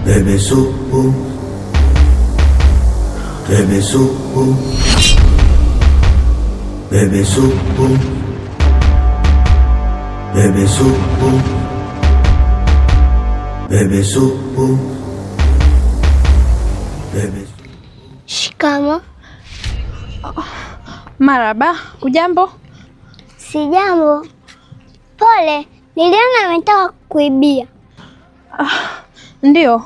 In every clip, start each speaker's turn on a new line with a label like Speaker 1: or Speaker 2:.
Speaker 1: Bebe supu, bebe supu, bebe supu, bebe supu, bebe supu, bebe.
Speaker 2: Shikamo.
Speaker 3: Maraba, ujambo?
Speaker 2: Sijambo. Pole, niliona ametaka kuibia.
Speaker 3: Ndio,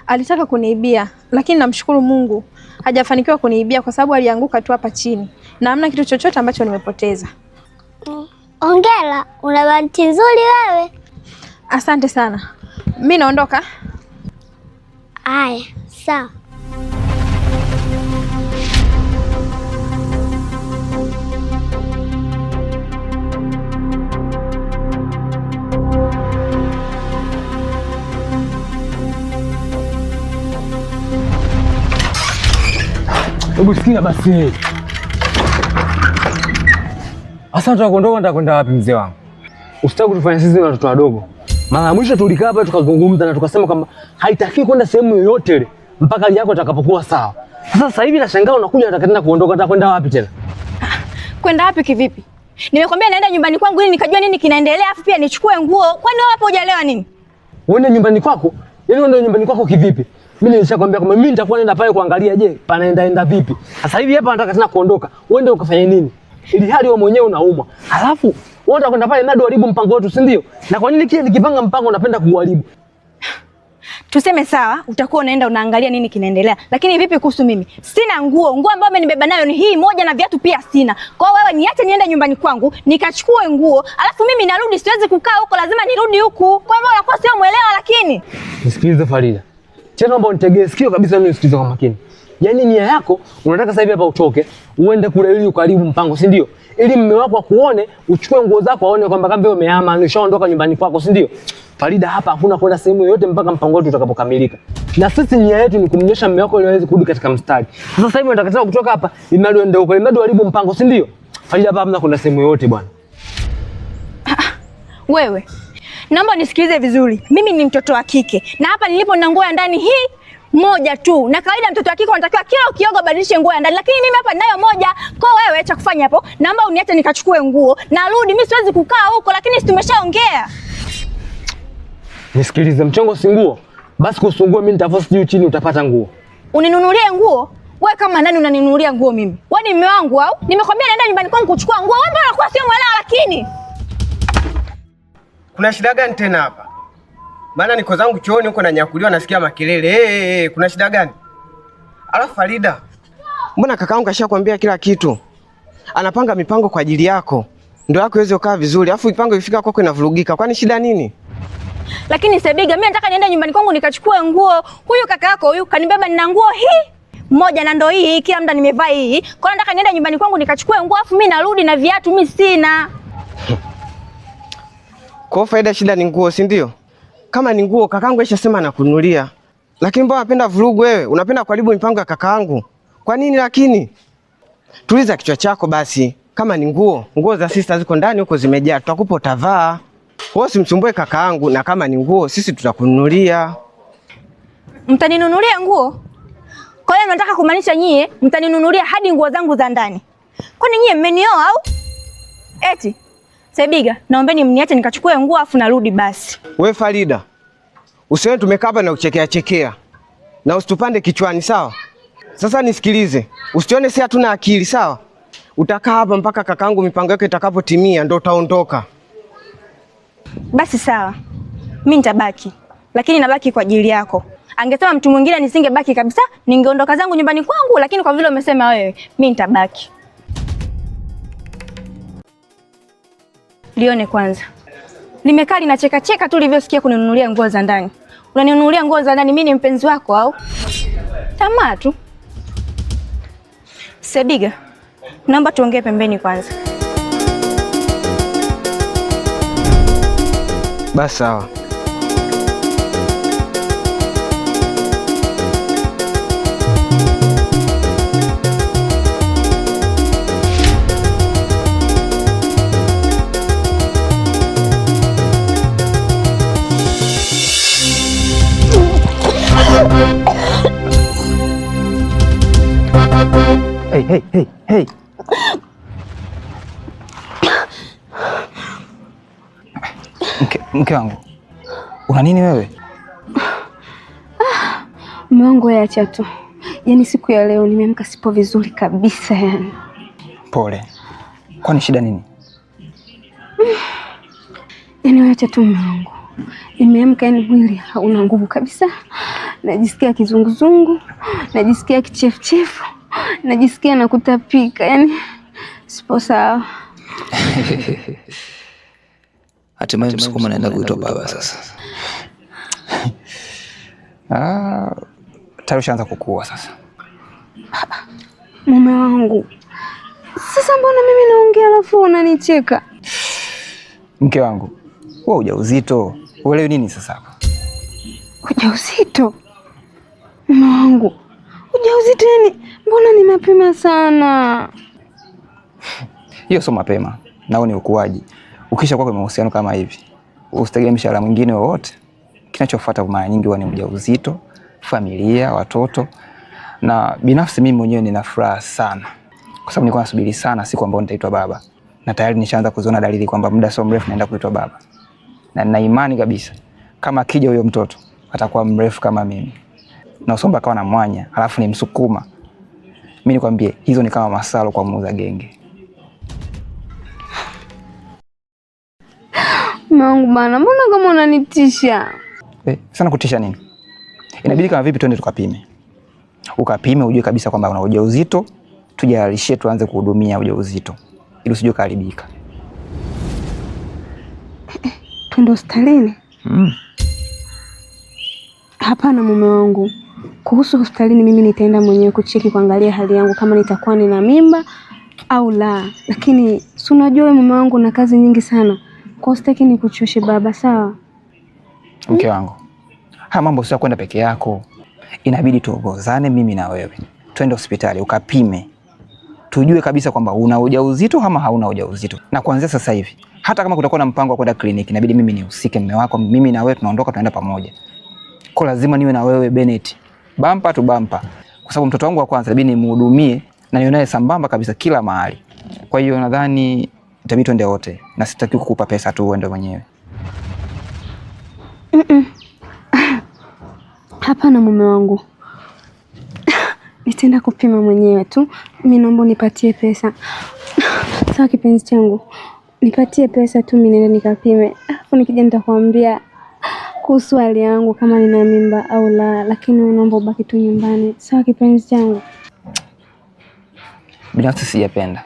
Speaker 3: alitaka kuniibia, lakini namshukuru Mungu hajafanikiwa kuniibia kwa sababu alianguka tu hapa chini na hamna kitu chochote ambacho nimepoteza.
Speaker 2: Hongera, una bahati nzuri wewe.
Speaker 3: Asante sana. Mimi naondoka.
Speaker 2: Aya, sawa.
Speaker 4: Hebu sikia basi. Asa nataka kuondoka, nataka kwenda wapi mzee wangu? Usitaki kutufanya sisi watoto wadogo. Mara mwisho tulikaa hapa tukazungumza na tukasema kwamba haitaki kwenda sehemu yoyote ile mpaka hali yako itakapokuwa sawa. Sasa hivi nashangaa unakuja unataka tena kuondoka, nataka kwenda wapi tena?
Speaker 3: Kwenda wapi kivipi? Nimekwambia naenda nyumbani kwangu ili nikajua nini kinaendelea, afu pia nichukue nguo. Kwani wewe hapo hujaelewa nini?
Speaker 4: Uende nyumbani kwako? Yaani uende nyumbani kwako kivipi? Mimi nilishakwambia kwamba mimi nitakuwa naenda pale kuangalia je, panaenda vipi. Sasa hivi hapa nataka tena kuondoka. Uende ukafanye nini? Ili hali wewe mwenyewe unaumwa. Alafu wewe utakwenda pale ndio uharibu mpango wetu, si ndio? Na kwa nini kile nikipanga mpango unapenda kuharibu?
Speaker 3: Tuseme sawa, utakuwa unaenda unaangalia nini kinaendelea. Lakini vipi kuhusu mimi? Sina nguo. Nguo ambayo amenibeba nayo ni hii moja na viatu pia sina. Kwa hiyo wewe niache niende nyumbani kwangu, nikachukue nguo, alafu mimi narudi, siwezi kukaa huko, lazima nirudi huku. Kwa hivyo unakuwa sio muelewa lakini.
Speaker 4: Nisikilize Farida. Tena naomba unitegee sikio kabisa, mimi nisikilize kwa makini. Yaani nia yako unataka sasa hivi hapa utoke, uende kule ili ukaribu mpango, si ndio? Ili mume wako akuone, uchukue nguo zako aone kwamba kama wewe umehama, nishaondoka nyumbani kwako, si ndio? Farida, hapa hakuna kwenda sehemu yoyote mpaka mpango wetu utakapokamilika. Na sisi nia yetu ni kumnyosha mume wako ili aweze kurudi katika mstari. Sasa hivi unataka kutoka hapa, imradi uende huko, imradi uharibu mpango, si ndio? Farida, hapa hamna kwenda sehemu yoyote bwana.
Speaker 3: Wewe naomba nisikilize vizuri. Mimi ni mtoto wa kike na hapa nilipo na nguo ya ndani hii moja tu. Na kawaida mtoto wa kike anatakiwa kila ukioga badilishe nguo ya ndani, lakini mimi hapa ninayo moja. Kwa wewe cha kufanya hapo, naomba uniache nikachukue nguo na rudi. Mimi siwezi kukaa huko, lakini si tumeshaongea.
Speaker 4: Nisikilize, mchongo si nguo. Basi kusungue mimi nitafosi juu chini utapata nguo.
Speaker 3: Uninunulie nguo? Wewe kama nani unaninunulia nguo mimi? Wewe ni mume wangu au? Nimekwambia naenda nyumbani kwangu kuchukua nguo. Wewe mbona unakuwa sio mwelewa lakini?
Speaker 5: Kuna shida gani tena hapa? Maana niko zangu chooni huko na nyakuliwa nasikia makelele. Kuna shida gani? Alafu Farida, mbona kakaangu kashakwambia kila kitu? Anapanga mipango kwa ajili yako. Ndio yako iweze kukaa vizuri. Alafu mipango ifika kwako inavurugika. Kwani shida nini?
Speaker 3: Lakini Sebiga, mimi nataka niende nyumbani kwangu nikachukue nguo. Huyu kaka yako huyu kanibeba nina nguo hii moja na ndo hii kila muda nimevaa hii. Kwa nataka niende nyumbani kwangu nikachukue nguo afu mimi narudi na viatu mimi sina.
Speaker 5: Kwa Faida shida ni nguo, si ndio? Kama ni nguo kakaangu aishasema anakununulia. Lakini mbona unapenda vurugu wewe? Unapenda kuharibu mipango ya kakaangu. Kwa nini lakini? Tuliza kichwa chako basi. Kama ni nguo, nguo za sister ziko ndani huko zimejaa. Tutakupa utavaa. Wewe usimsumbue kakaangu, na kama ni nguo sisi tutakununulia.
Speaker 3: Mtaninunulia nguo? Kwa hiyo nataka kumaanisha nyie mtaninunulia hadi nguo zangu za ndani. Kwani nyie mmenioa au? Eti Sebiga, naombeni mniache nikachukue nguo afu narudi basi.
Speaker 5: Wewe Farida, usione tumekaa hapa na chekea. Na usitupande kichwani, sawa? Sasa nisikilize. Usione si hatuna akili, sawa? Utakaa hapa mpaka kakaangu mipango yake itakapotimia ndio utaondoka.
Speaker 3: Basi sawa. Mimi nitabaki. Lakini nabaki kwa ajili yako. Angesema mtu mwingine nisingebaki kabisa, ningeondoka zangu nyumbani kwangu, lakini kwa vile umesema wewe, mimi nitabaki. Lione kwanza. Nimekaa linacheka cheka tu ulivyosikia kuninunulia nguo za ndani. Unaninunulia nguo za ndani, mimi ni mpenzi wako au? Tamaa tu. Sebiga, naomba tuongee pembeni kwanza.
Speaker 5: Basi sawa.
Speaker 6: Hey. Mke wangu, una nini wewe?
Speaker 3: Mume wangu, acha tu. Yaani siku ya leo nimeamka sipo vizuri kabisa yani.
Speaker 6: Pole. Kwani shida nini?
Speaker 3: Yaani acha tu mume wangu. Nimeamka yani mwili hauna nguvu kabisa. Najisikia kizunguzungu, najisikia kichefuchefu, najisikia na kutapika, yani sipo sawa.
Speaker 6: Hatimaye msukuma naenda kuitwa baba sasa. Tayari ushaanza kukua sasa.
Speaker 3: Mume wangu, sasa mbona mimi naongea alafu unanicheka?
Speaker 6: Mke wangu, wewe ujauzito, uelewi nini sasa hapa?
Speaker 3: Ujauzito? Mume wangu, ujauzito yani mbona ni mapema sana?
Speaker 6: Hiyo sio mapema, nao ni ukuaji. Ukisha kwa mahusiano kama hivi, usitegemee mshahara mwingine wowote. Kinachofuata mara nyingi huwa ni ujauzito, familia, watoto. Na binafsi mimi mwenyewe nina furaha sana, kwa sababu nilikuwa nasubiri sana siku ambayo nitaitwa baba. Na tayari nishaanza kuziona dalili kwamba muda sio mrefu naenda kuitwa baba. Na nina imani kabisa kama akija huyo mtoto atakuwa mrefu kama mimi. Na usomba akawa na mwanya, alafu ni Msukuma. Mimi nikwambie, hizo ni kama masalo kwa muuza genge.
Speaker 3: Mungu bana, mbona kama unanitisha?
Speaker 6: Sana kutisha nini? Inabidi kama vipi twende tukapime. Ukapime ujue kabisa kwamba una ujauzito, tujalishie tuanze kuhudumia ujauzito ili usije kuharibika.
Speaker 3: Twende hospitalini? Hapana mume wangu. Kuhusu hospitalini mimi nitaenda mwenyewe kucheki kuangalia hali yangu kama nitakuwa nina mimba au la. Lakini si unajua wewe mume wangu na kazi nyingi sana. Kwa sitaki nikuchoshe baba, sawa?
Speaker 6: Mke wangu, haya mambo sio kwenda peke yako. Inabidi tuongozane mimi na wewe. Twende hospitali ukapime. Tujue kabisa kwamba una ujauzito ama hauna ujauzito. Na kuanzia sasa hivi, hata kama kutakuwa na mpango wa kwenda kliniki, inabidi mimi nihusike, mume wako, mimi na wewe tunaondoka tunaenda pamoja. Kwa lazima niwe na wewe Bennett. Bampa tu bampa. Kwa sababu mtoto wangu wa kwanza inabidi nimhudumie na niwe naye sambamba kabisa kila mahali. Kwa hiyo nadhani itabidi twende wote na sitaki kukupa pesa tu uende mwenyewe.
Speaker 3: Hapana mume wangu. Nitaenda kupima mwenyewe tu. Mimi naomba nipatie pesa. Sawa kipenzi changu. Nipatie pesa tu mimi nenda nikapime. Alafu nikija nitakwambia kuhusu hali yangu kama nina mimba au la, lakini naomba ubaki tu nyumbani. Sawa kipenzi changu.
Speaker 6: Binafsi sijapenda.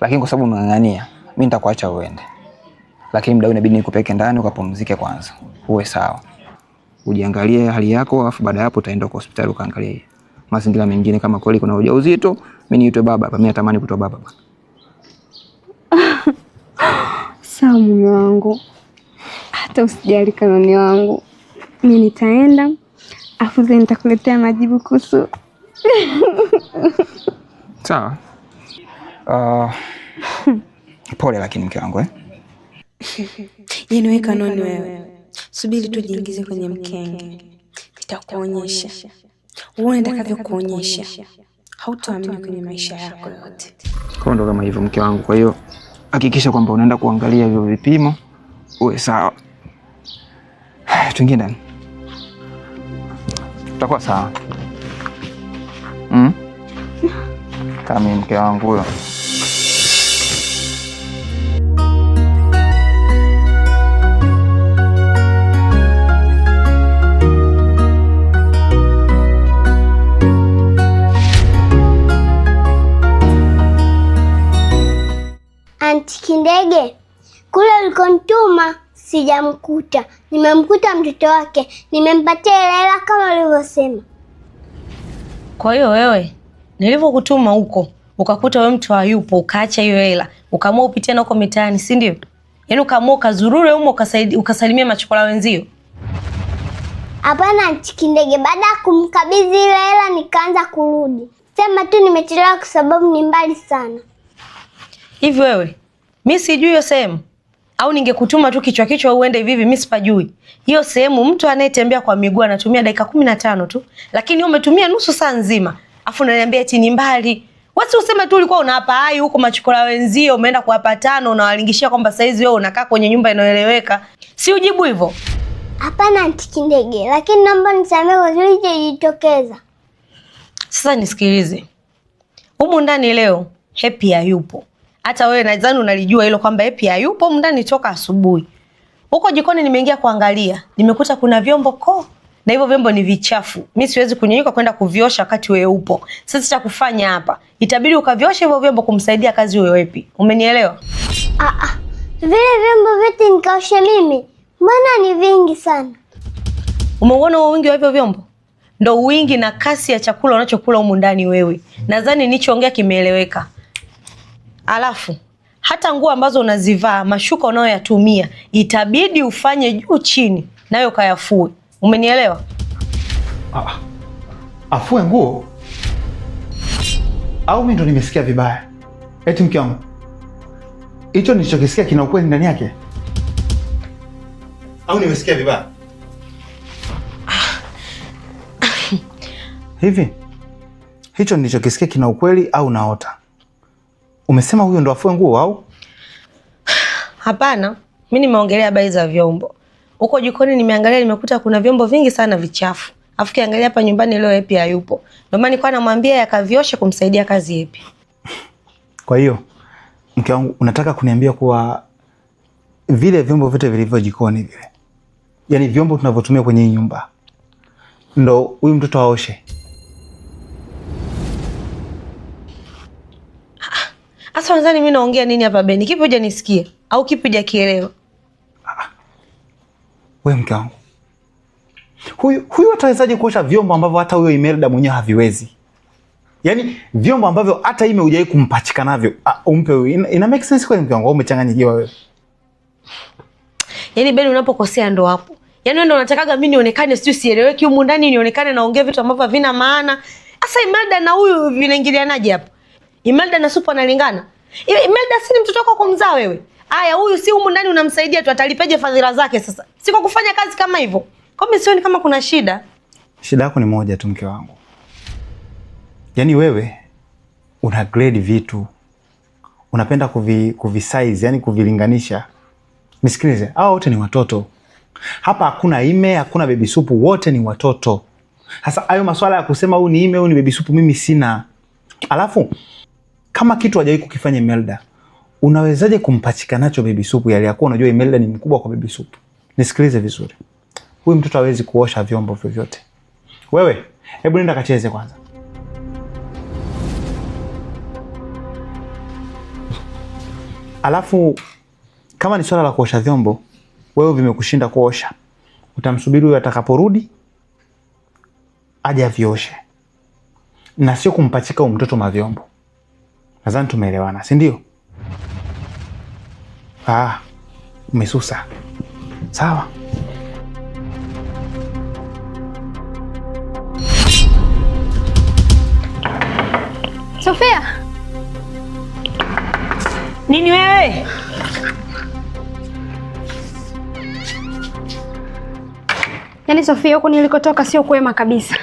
Speaker 6: Lakini kwa sababu umeng'ang'ania, mimi nitakuacha uende. Lakini muda inabidi nikupeke ndani ukapumzike kwanza. Uwe sawa. Ujiangalie hali yako, alafu baada hapo utaenda kwa hospitali ukaangalie mazingira mengine kama kweli kuna ujauzito. Mimi niitwe baba hapa, mimi natamani kuitwa baba bwana.
Speaker 3: Sawa mume wangu. Hata usijali kanoni wangu. Mimi nitaenda, afu nitakuletea majibu kuhusu.
Speaker 6: Sawa. Pole lakini mke wangu
Speaker 7: Yaani wewe kanoni wewe. Subiri tu jiingize kwenye mkenge. Nitakuonyesha. Uone nitakavyokuonyesha. Hautaamini kwenye maisha yako yote.
Speaker 6: Kwa ndo kama hivyo mke wangu. Kwa hiyo hakikisha kwamba unaenda kuangalia hivyo vipimo uwe sawa. Tuingie ndani. Tutakuwa sawa. Kama mke wangu huyo.
Speaker 2: Anti Kindege, kule ulikonituma sijamkuta. Nimemkuta mtoto wake, nimempatia hela kama ulivyosema.
Speaker 7: Kwa hiyo wewe nilivyokutuma huko ukakuta wewe mtu hayupo, ukaacha hiyo hela, ukaamua upitie na huko mitaani, si ndio?
Speaker 8: Yaani ukaamua ukazurure humo ukasalimia machokola wenzio?
Speaker 2: Hapana Anti Kindege, baada ya kumkabidhi ile hela nikaanza kurudi. Sema tu nimechelewa kwa sababu ni mbali sana.
Speaker 8: Hivi wewe, mimi sijui hiyo sehemu? Au ningekutuma tu kichwa uende hivi, mimi sipajui. Hiyo sehemu mtu anayetembea kwa miguu anatumia dakika 15 tu, lakini umetumia nusu saa nzima. Afu unaniambia eti ni mbali. Wasi useme tu ulikuwa unawapa hai huko machokola wenzio, umeenda kuwapa 5 unawalingishia kwamba saizi wewe unakaa kwenye nyumba inayoeleweka. Si ujibu hivyo?
Speaker 2: Hapana Anti Kindege, lakini naomba nisamehe kwa kilichojitokeza.
Speaker 8: Sasa nisikilize. Humu ndani leo Happy hayupo. Hata wewe nadhani unalijua hilo kwamba Happy hayupo humu ndani toka asubuhi. Huko jikoni nimeingia kuangalia, nimekuta kuna vyombo na hivyo vyombo ni vichafu. Mimi siwezi kunyanyuka kwenda kuviosha wakati wewe upo. Sasa cha kufanya hapa, itabidi ukaviosha hivyo vyombo kumsaidia kazi wewe Happy. Umenielewa?
Speaker 2: Vile vyombo vyote nikaosha mimi? Mbona ni vingi sana?
Speaker 8: Umeona huo wingi wa hivyo vyombo? Ndio wingi na kasi ya chakula unachokula humu ndani wewe. Nadhani nilichoongea kimeeleweka. Alafu hata nguo ambazo unazivaa, mashuka unayoyatumia, itabidi ufanye juu chini nayo kayafue. Umenielewa?
Speaker 9: Afue nguo? Au mimi ndo nimesikia vibaya? Eti mke wangu, hicho nilichokisikia kina ukweli ndani yake? Au nimesikia vibaya? Hivi hicho nilichokisikia kina ukweli au naota? Umesema huyo ndo afue nguo au?
Speaker 8: Hapana, mimi nimeongelea habari za vyombo. Huko jikoni nimeangalia, nimekuta kuna vyombo vingi sana vichafu. Afu kiangalia hapa nyumbani leo Happy hayupo. Ndio maana nilikuwa namwambia yakavioshe kumsaidia kazi Happy.
Speaker 9: Kwa hiyo mke wangu unataka kuniambia kuwa vile vyombo vyote vilivyo jikoni vile, yaani vyombo tunavyotumia kwenye hii nyumba, ndo huyu mtoto aoshe?
Speaker 8: Asa wanzani mimi naongea nini hapa Beni? Kipi hujanisikia? Au kipi hujakielewa?
Speaker 9: Wewe mke wangu, huyu atawezaje kuosha vyombo ambavyo hata huyo Imelda mwenyewe haviwezi? Yaani vyombo ambavyo hata Ime hujawahi kumpachika navyo umpe huyu. Ina make sense kweli mke wangu? Au umechanganyikiwa wewe?
Speaker 8: Yaani Beni unapokosea ndo hapo. Yaani wewe ndo unatakaga mimi nionekane sijui sieleweki humu ndani, nionekane naongea vitu ambavyo havina maana. Asa Imelda na huyu vinaingilianaje hapo? Imelda na Supu analingana? Imelda si ni mtoto wako kumzaa wewe? Aya, huyu si humu ndani unamsaidia tu, atalipeje fadhila zake sasa? Si kwa kufanya kazi kama hivyo. Kwa mimi sioni kama kuna shida.
Speaker 9: Shida yako ni moja tu mke wangu. Yaani wewe una grade vitu. Unapenda kuvisize, yani kuvilinganisha. Nisikilize, hao wote ni watoto. Hapa hakuna Ime, hakuna Baby Supu, wote ni watoto. Sasa hayo maswala ya kusema huyu ni Ime, huyu ni Baby Supu mimi sina. Alafu kama kitu hajawahi kukifanya Imelda, unawezaje kumpachika nacho Baby Supu yale yakuwa unajua Imelda ni mkubwa kwa Baby Supu? Nisikilize vizuri. Huyu mtoto hawezi kuosha vyombo vyovyote. Wewe, hebu nenda kacheze kwanza. Alafu kama ni swala la kuosha vyombo, wewe vimekushinda kuosha, utamsubiri huyo atakaporudi aje avioshe. Na sio kumpachika huyo mtoto mavyombo. Nadhani tumeelewana, si ndio? Umesusa. Sawa.
Speaker 3: Sofia.
Speaker 8: Nini wewe?
Speaker 3: Yaani Sofia, huko nilikotoka sio kwema kabisa.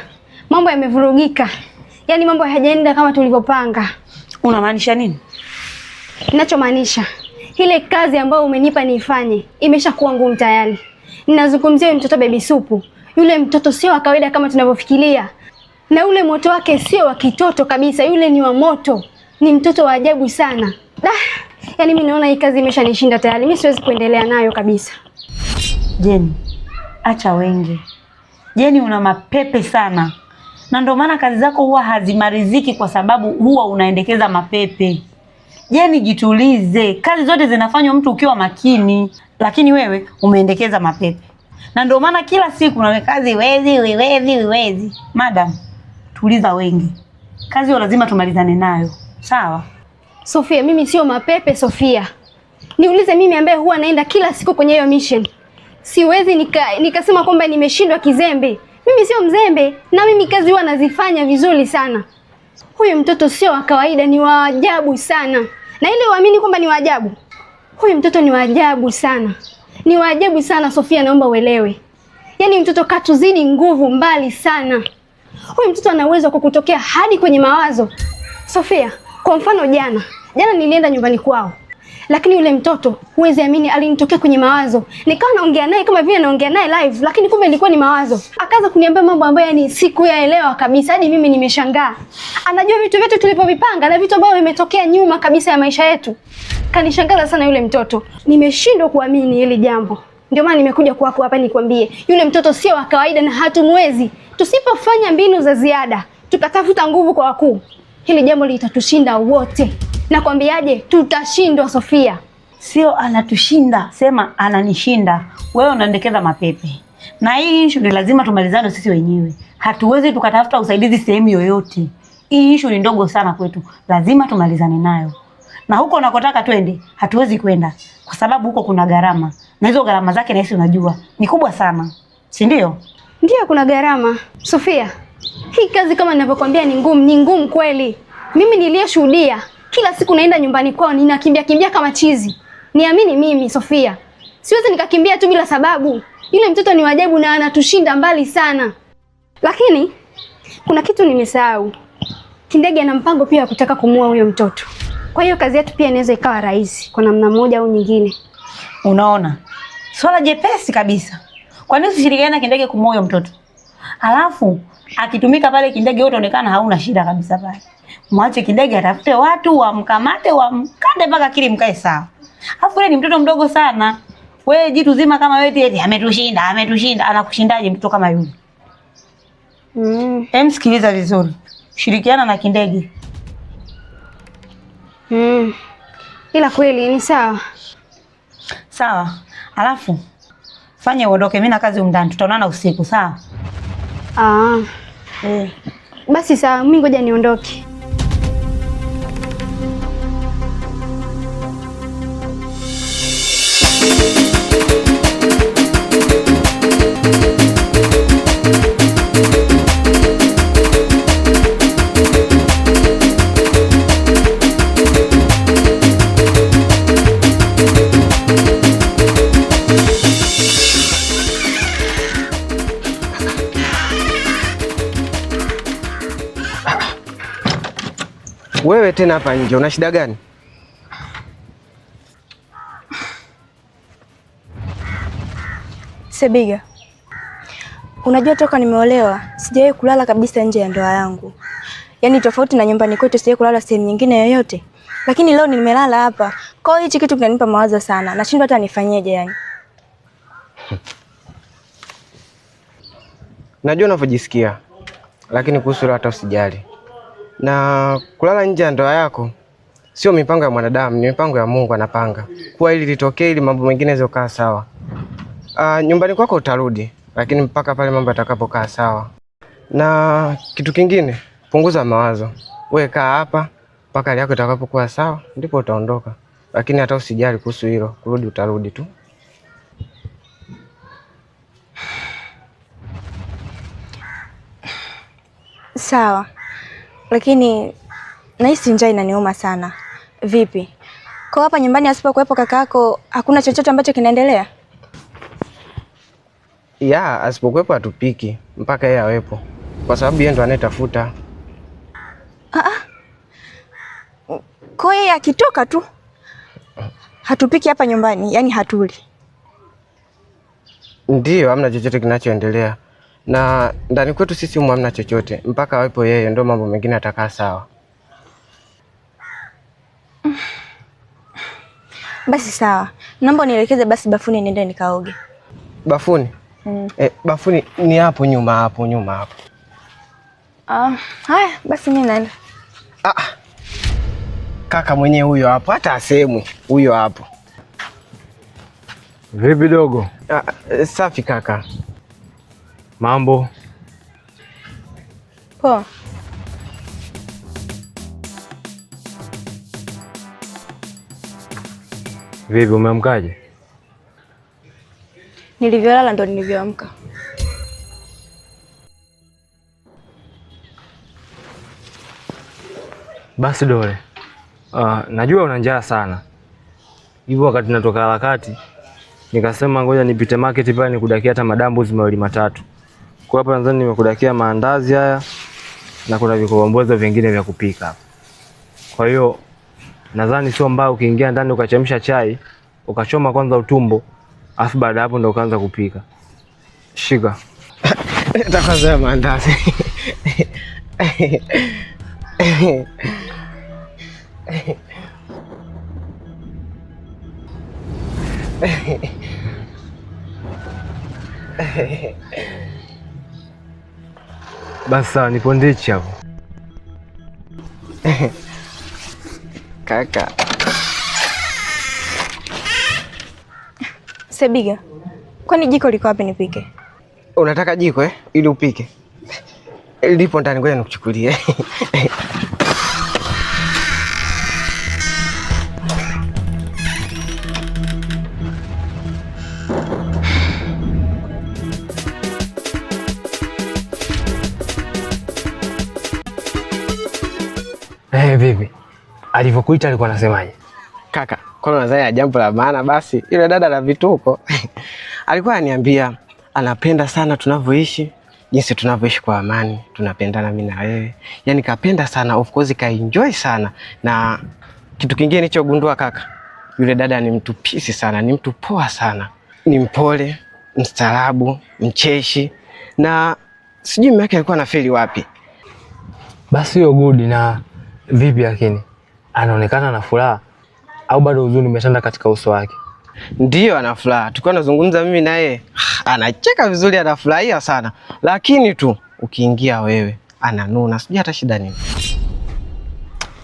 Speaker 3: Mambo yamevurugika. Yaani mambo hayajaenda kama tulivyopanga.
Speaker 8: Unamaanisha nini?
Speaker 3: Ninachomaanisha, ile kazi ambayo umenipa niifanye imeshakuwa ngumu tayari. Ninazungumzia yule mtoto Baby Supu. Yule mtoto sio wa kawaida kama tunavyofikiria. Na ule moto wake sio wa kitoto kabisa, yule ni wa moto. Ni mtoto wa ajabu sana. Yaani mimi naona hii kazi imeshanishinda tayari. Mimi siwezi kuendelea nayo kabisa.
Speaker 10: Jeni, acha wenge. Jeni, una mapepe sana. Na ndio maana kazi zako huwa hazimaliziki kwa sababu huwa unaendekeza mapepe. Jeni, jitulize. Kazi zote zinafanywa mtu ukiwa makini, lakini wewe umeendekeza mapepe. Na ndio maana kila siku unawe kazi wezi. Madam, tuliza wenge. Kazi hiyo lazima tumalizane nayo. Sawa?
Speaker 3: Sofia, mimi sio mapepe Sofia.
Speaker 11: Niulize mimi ambaye huwa naenda kila siku kwenye hiyo mission. Siwezi nikasema kwamba nimeshindwa kizembe. Mimi sio mzembe, na mimi kazi huwa nazifanya vizuri sana. Huyu mtoto sio wa kawaida, ni wa ajabu sana. Na ili uamini kwamba ni wa ajabu, huyu mtoto ni wa ajabu sana. Ni wa ajabu sana Sofia, naomba uelewe. Yaani mtoto katuzidi nguvu mbali sana. Huyu mtoto ana uwezo wa kukutokea hadi kwenye mawazo. Sofia, kwa mfano jana nilienda nyumbani kwao. Lakini yule mtoto huwezi amini alinitokea kwenye mawazo. Nikawa naongea naye kama vile naongea naye live, lakini kumbe ilikuwa ni mawazo. Akaanza kuniambia mambo ambayo yani sikuyaelewa kabisa, hadi mimi nimeshangaa. Anajua vitu vyetu tulipovipanga na vitu ambavyo vimetokea nyuma kabisa ya maisha yetu. Kanishangaza sana yule mtoto. Nimeshindwa kuamini hili jambo. Ndio maana nimekuja kwako hapa nikwambie, yule mtoto sio wa kawaida na hatumwezi. Tusipofanya mbinu za ziada, tukatafuta nguvu kwa wakuu, hili jambo litatushinda wote. Nakwambiaje, tutashindwa Sofia.
Speaker 10: Sio anatushinda, sema ananishinda. Wewe unaendekeza mapepe. Na hii issue ni lazima tumalizane sisi wenyewe. Hatuwezi tukatafuta usaidizi sehemu yoyote. Hii issue ni ndogo sana kwetu. Lazima tumalizane nayo. Na huko unakotaka twende, hatuwezi kwenda kwa sababu huko kuna gharama. Na hizo gharama zake na hisi unajua ni kubwa sana. Si ndio?
Speaker 11: Ndio, kuna gharama. Sofia, hii kazi kama ninavyokuambia ni ngumu kweli. Mimi niliyeshuhudia kila siku naenda nyumbani kwao, ninakimbia kama chizi. Niamini mimi Sofia, siwezi nikakimbia tu bila sababu. Yule mtoto ni wajibu na anatushinda mbali sana. Lakini kuna kitu nimesahau. Kindege ana mpango pia wa kutaka kumuua huyo mtoto. Kwa hiyo kazi yetu pia inaweza ikawa rahisi kwa namna moja au nyingine.
Speaker 10: Unaona? Swala jepesi kabisa. Kwa nini usishirikiane Kindege kumuua huyo mtoto? Alafu akitumika pale Kindege wote onekana hauna shida kabisa pale. Mwache Kindege atafute watu wamkamate wamkande mpaka akili mkae sawa. Alafu yule ni mtoto mdogo sana. Wewe jitu zima kama wewe eti ametushinda. Anakushindaje mtoto kama yule? Sikiliza vizuri. Shirikiana na Kindege.
Speaker 11: Ila kweli ni sawa.
Speaker 10: Sawa. Alafu fanya uondoke, mimi na kazi umndani. Tutaonana usiku, sawa?
Speaker 11: Basi sawa, mimi ngoja niondoke.
Speaker 5: Wewe tena hapa nje una shida gani?
Speaker 3: Sebiga, unajua toka nimeolewa sijawahi kulala kabisa nje ya ndoa yangu. Yaani tofauti na nyumbani kwetu sijawahi kulala sehemu nyingine yoyote. Lakini leo nimelala hapa. Kwa hiyo hichi kitu kinanipa mawazo sana. Nashindwa hata nifanyeje yani.
Speaker 5: Najua unavyojisikia. Lakini kuhusu hilo hata usijali. Na kulala nje ya ndoa yako sio mipango ya mwanadamu, ni mipango ya Mungu anapanga. Kwa ili litokee ili mambo mengine yazokaa sawa. Nyumbani kwako utarudi, lakini mpaka pale mambo yatakapokaa sawa. Na kitu kingine, punguza mawazo. Wewe kaa hapa mpaka hali yako itakapokuwa sawa, ndipo utaondoka. Lakini hata usijali kuhusu hilo, kurudi utarudi tu.
Speaker 3: Sawa. Lakini nahisi njaa inaniuma sana. Vipi? Kwa hapa nyumbani asipokuwepo kakako hakuna chochote ambacho kinaendelea?
Speaker 5: Asipokuwepo hatupiki mpaka yeye awepo. Kwa sababu yeye ndo anayetafuta.
Speaker 3: Kwa hiyo akitoka tu hatupiki hapa nyumbani, yani hatuli.
Speaker 5: Ndio, hamna chochote kinachoendelea. Na ndani kwetu sisi humu hamna chochote mpaka awepo yeye, ndio mambo mengine atakaa sawa.
Speaker 3: Basi sawa. Naomba nielekeze basi bafuni niende nikaoge.
Speaker 5: Bafuni? Bafuni ni hapo nyuma hapo.
Speaker 3: Haya, basi mimi naenda.
Speaker 5: Kaka mwenyewe huyo hapo, hata asemwe huyo hapo.
Speaker 4: Vipi dogo?
Speaker 5: Safi kaka.
Speaker 4: Mambo?
Speaker 3: Poa.
Speaker 4: Vipi, umeamkaje?
Speaker 3: Nilivyolala ndo nilivyoamka.
Speaker 4: Basi Dole, najua una njaa sana. Hivyo wakati natoka harakati nikasema ngoja nipite market pale nikudakia hata madambu mawili matatu. Kwa hapa nadhani nimekudakia maandazi haya na kuna vikombwezo vingine vya kupika. Kwa hiyo nadhani sio mbaya ukiingia ndani ukachemsha chai, ukachoma kwanza utumbo, afu baada hapo ndo ukaanza kupika. Shika.
Speaker 5: Tafadhali maandazi.
Speaker 4: Basi sawa, nipo ndichi hapo.
Speaker 5: Kaka.
Speaker 3: Sebiga, kwani jiko liko wapi nipike?
Speaker 5: Unataka jiko ili upike? Lipo ndani, ngoja nikuchukulie.
Speaker 4: Vipi? Alivyokuita alikuwa anasemaje?
Speaker 5: Kaka, kwa unazaa jambo la maana basi. Yule dada la vituko. Alikuwa ananiambia anapenda sana tunavyoishi, jinsi tunavyoishi kwa amani, tunapendana mimi na wewe. Yaani kapenda sana, of course ka enjoy sana. Na kitu kingine nilichogundua kaka, yule dada ni mtu pisi sana, ni mtu poa sana. Ni mpole, mstaarabu, mcheshi na sijui mume wake alikuwa anafeli wapi.
Speaker 4: Basi hiyo good. Na vipi lakini anaonekana na furaha au bado huzuni umetanda katika uso wake?
Speaker 5: Ndio ana furaha. Tulikuwa tunazungumza mimi naye, anacheka vizuri, anafurahia sana. Lakini tu ukiingia wewe ananuna, sijui hata shida nini.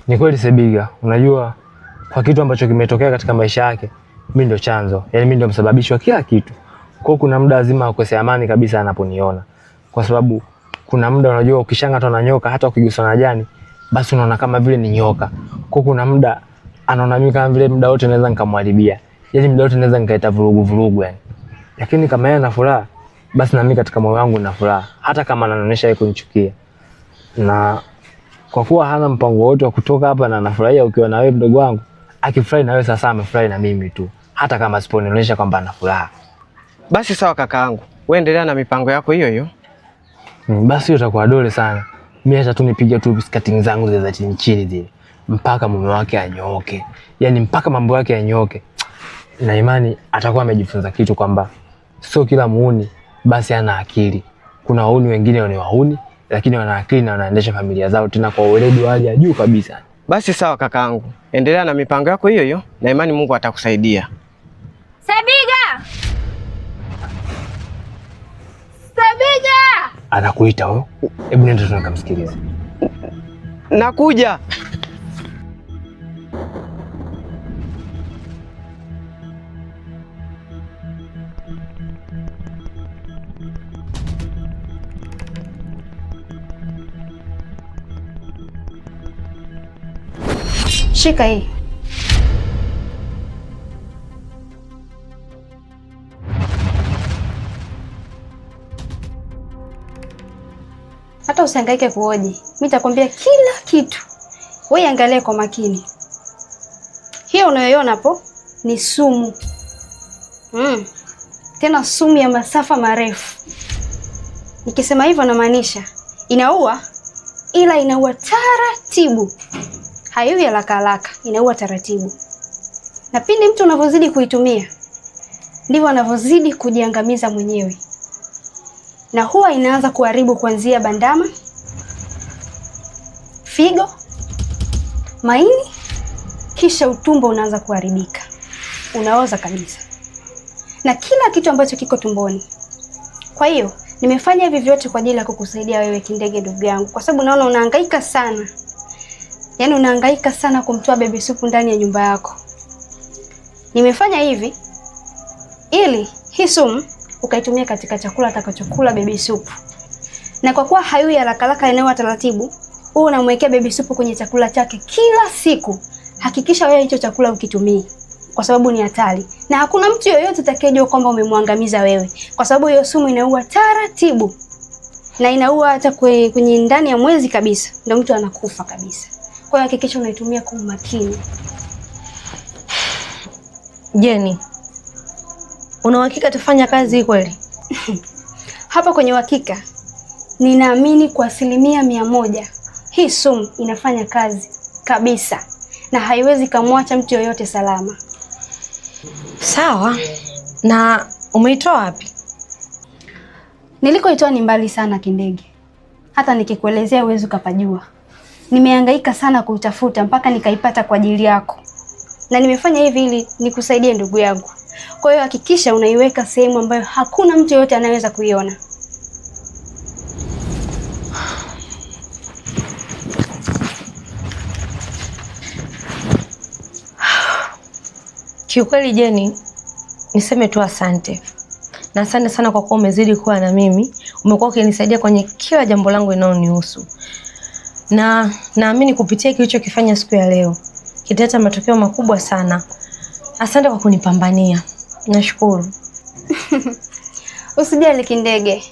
Speaker 4: Ni kweli Sebiga, unajua kwa kitu ambacho kimetokea katika maisha yake, mimi ndio chanzo. Yaani mimi ndio msababishi wa kila kitu. Kwa kuna muda lazima akose amani kabisa anaponiona. Kwa sababu kuna muda unajua ukishangatwa na nyoka hata ukiguswa na jani, basi unaona kama vile ni nyoka. Kwa kuna muda anaona mimi kama vile muda wote naweza nikamharibia. Yaani muda wote naweza nikaita vurugu yani. Lakini kama yeye ana furaha, basi na mimi katika moyo wangu nina furaha. Hata kama anaonyesha yeye kunichukia. Na kwa kuwa hana mpango wote wa kutoka hapa na anafurahia ukiwa na wewe mdogo wangu, akifurahi na wewe sasa amefurahi na mimi tu. Hata kama siponionyesha kwamba ana furaha.
Speaker 5: Basi sawa kakaangu. Wewe endelea na mipango yako hiyo hiyo.
Speaker 4: Basi hiyo itakuwa dole sana. Mimi hata tu nipige tu skating zangu zile za chini chini zile. Mpaka mume wake anyooke. Yaani mpaka mambo yake yanyooke. Na imani atakuwa amejifunza kitu kwamba sio kila muuni basi ana akili. Kuna wauni wengine ni wauni lakini wana akili na wanaendesha familia zao tena kwa weledi wa hali ya juu kabisa.
Speaker 5: Basi sawa kakaangu. Endelea na mipango yako hiyo hiyo na imani Mungu atakusaidia.
Speaker 3: Sebiga! Sebiga!
Speaker 4: Anakuita huyo. Hebu nenda tunakamsikilize.
Speaker 5: Nakuja.
Speaker 11: Shika hii. Hata usihangaike kuoji. Mimi nitakwambia kila kitu. Wewe angalia kwa makini. Hiyo unayoiona hapo ni sumu. Tena sumu ya masafa marefu. Nikisema hivyo namaanisha inaua, ila inaua taratibu. Haiui haraka haraka, inaua taratibu. Na pindi mtu unavyozidi kuitumia, ndivyo anavyozidi kujiangamiza mwenyewe. Na huwa inaanza kuharibu kuanzia bandama, figo, maini, kisha utumbo unaanza kuharibika. Unaoza kabisa. Na kila kitu ambacho kiko tumboni. Kwa hiyo, nimefanya hivi vyote kwa ajili ya kukusaidia wewe Kindege ndugu yangu, kwa sababu naona unahangaika sana. Yaani unahangaika sana kumtoa Baby Supu ndani ya nyumba yako. Nimefanya hivi ili hii sumu ukaitumia katika chakula atakachokula Baby Supu. Na kwa kuwa hayui haraka haraka eneo taratibu, wewe unamwekea Baby Supu kwenye chakula chake kila siku. Hakikisha wewe hicho chakula ukitumii. kwa sababu ni hatari, na hakuna mtu yoyote atakayejua kwamba umemwangamiza wewe, kwa sababu hiyo sumu inaua taratibu na inaua hata kwenye ndani ya mwezi kabisa, ndio mtu anakufa kabisa. Kwa hiyo hakikisha unaitumia kwa umakini.
Speaker 8: Jeni, una uhakika tufanya kazi hii kweli?
Speaker 11: Hapa kwenye uhakika ninaamini kwa 100% hii sumu inafanya kazi kabisa na haiwezi kumwacha mtu yoyote salama.
Speaker 8: Sawa. Na umeitoa wapi?
Speaker 11: Nilikoitoa ni mbali sana Kindege. Hata nikikuelezea uwezi ukapajua. Nimehangaika sana kuitafuta mpaka nikaipata kwa ajili yako. Na nimefanya hivi ili nikusaidie ndugu yangu. Kwa hiyo hakikisha unaiweka sehemu ambayo hakuna mtu yoyote anaweza kuiona.
Speaker 8: Kiukweli Jeni, niseme tu asante. Na asante sana kwa kuwa umezidi kuwa na mimi. Umekuwa ukinisaidia kwenye kila jambo langu linalonihusu. Na naamini kupitia kilichokifanya siku ya leo kitaleta matokeo makubwa sana. Asante kwa kunipambania. Nashukuru.
Speaker 11: Usijali Kindege.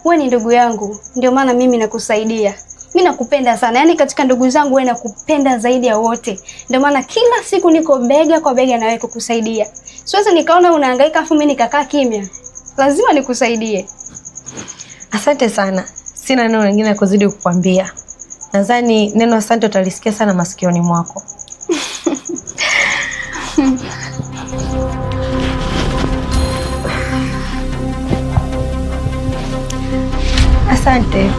Speaker 11: Wewe ni ndugu yangu, ndio maana mimi nakusaidia. Mimi nakupenda sana. Yaani katika ndugu zangu wewe nakupenda zaidi ya wote. Ndio maana kila siku niko bega kwa bega na wewe kukusaidia. Siwezi nikaona unahangaika afu mimi nikakaa kimya. Lazima nikusaidie.
Speaker 8: Asante sana. Sina neno lingine la kuzidi kukwambia. Nadhani neno asante utalisikia sana masikioni mwako. Asante.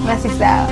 Speaker 11: Basi sawa.